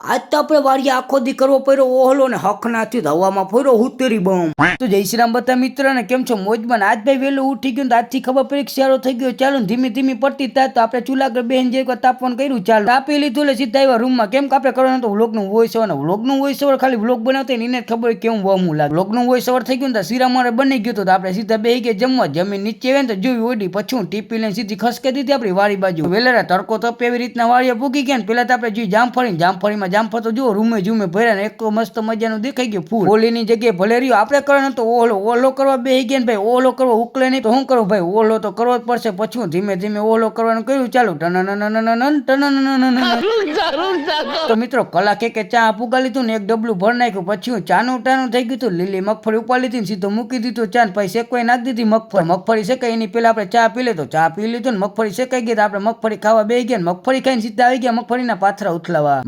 આજ તો આપણે વાડીએ આખો દી કરવો પડ્યો ઓહલો ને હક નાથી હવામાં ફર્યો હુતેરી બમ તો જય શ્રી રામ બધા મિત્ર ને કેમ છો મોજમાં આજ ભાઈ વહેલું ઉઠી ગયું આજથી ખબર પડી કે શિયાળો થઈ ગયો ચાલો ધીમી ધીમી પડતી થાય તો આપણે ચૂલા પર બેન જે તાપવાનું કર્યું ચાલો તાપી લીધું એટલે સીધા આવ્યા રૂમમાં કેમ કે આપણે કરવાનું તો વ્લોગનું વોઇસ ઓવર વ્લોગનું વોઇસ ઓવર ખાલી વ્લોગ બનાવતા એને ખબર કેવું વમું લાગે વ્લોગનું વોઇસ ઓવર થઈ ગયું તો શીરા મારે બની ગયું તો આપણે સીધા બેહી ગયા જમવા જમીન નીચે આવે ને તો જોઈ ઓડી પછી ટીપી લઈને સીધી ખસકે દીધી આપણી વાડી બાજુ વેલેરા તડકો તપ એવી રીતના વાડીએ પૂગી ગયા ને પેલા તો આપણે જોઈ જામફળીમાં જામફળ તો જો રૂમે જુમે ભર્યા ને એક મસ્ત મજાનું દેખાઈ ગયું ફૂલ ઓલીની જગ્યાએ ભલે રહ્યો આપણે કરવાનો તો ઓહલો કરવા બેહી ગયા ને ભાઈ ઓહલો કરવા ઉકલે નહીં તો શું કરું ભાઈ ઓહલો તો કરવો જ પડશે પછી ધીમે ધીમે ઓહલો કરવાનું કર્યું ચાલુ તો મિત્રો કલાક કે ચા પુગા લીધું ને એક ડબલું ભર નાખ્યું પછી ચાનું ટાણું થઈ ગયું લીલી મગફળી ઉપાડી લીધી સીધો મૂકી દીધું ચા પછી શેકવાઈ નાખી દીધી મગફળી શેકાઈ એની પેલા આપણે ચા પી લીધો ચા પી લીધું ને મગફળી શેકાઈ ગઈ આપણે મગફળી ખાવા બેહી ગયા મગફળી ખાઈને સીધા આવી ગયા મગફળીના પાથરા ઉથલાવા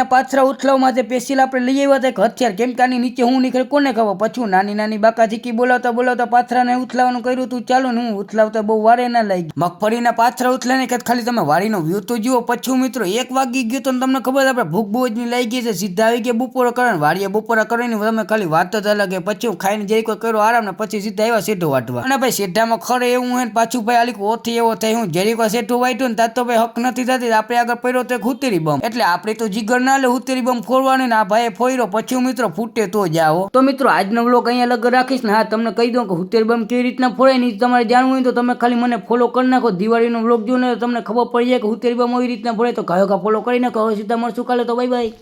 ઉથલાવવા માટે સ્પેશિયલ આપણે લઈ આવ્યા હતા હથિયાર કેમ કે આની નીચે હું નીકળે કોને ખબર પછી નાની બાકા ચીકી બોલાવતા પાથરાને ઉથલાવાનું કર્યું તું ચાલો ને હું ઉથલાવતા બહુ વારે ના લાગી મગફળીના પાથરા ઉથલાને ખાલી તમે વાડીનો વ્યૂ તો જુઓ પછી મિત્રો 1 વાગી ગયો તો તમને ખબર આપણે ભૂખ બહુ જ લાગી ગઈ છે સીધા આવી ગયા બપોરા કરવાનું વાડીએ બપોરા કરીને તમે ખાલી વાત જ અલગ પછી ખાઈને જઈ કોઈ કર્યો આરામ ને પછી સીધા આવ્યા શેઠો વાટવા અને ભાઈ શેઠામાં ખરે એવું હોય પાછું ભાઈ આલી ઓથી એવો થાય હું જરી કોઈ શેઠું વાટ્યું ને ત્યાં તો ભાઈ હક નથી થતી આપણે આગળ પડ્યો તો હુતેરી બમ એટલે આપણે તો જીગર ના લે હુતેરી બમ ફોડવાની ને આ ભાઈ ફોડ્યો પછી મિત્રો ફૂટે તો જાઓ તો મિત્રો આજનો વ્લોગ અહીંયા લગ રાખીશ ને હા તમને કહી દઉં કે હુતેરી બમ કેવી રીતના ફોડાય ને તમારે જાણવું હોય તો તમે ખાલી મને ફોલો કરી નાખો દિવાળીનો વ્લોગ જોઈને તમને ખબર પડી જાય કે હુતેરી બમ એવી રીતના ફોડે તો કયો ફોલો કરી નાખો હવે સીધા મળશું કાલે તો બાય બાય.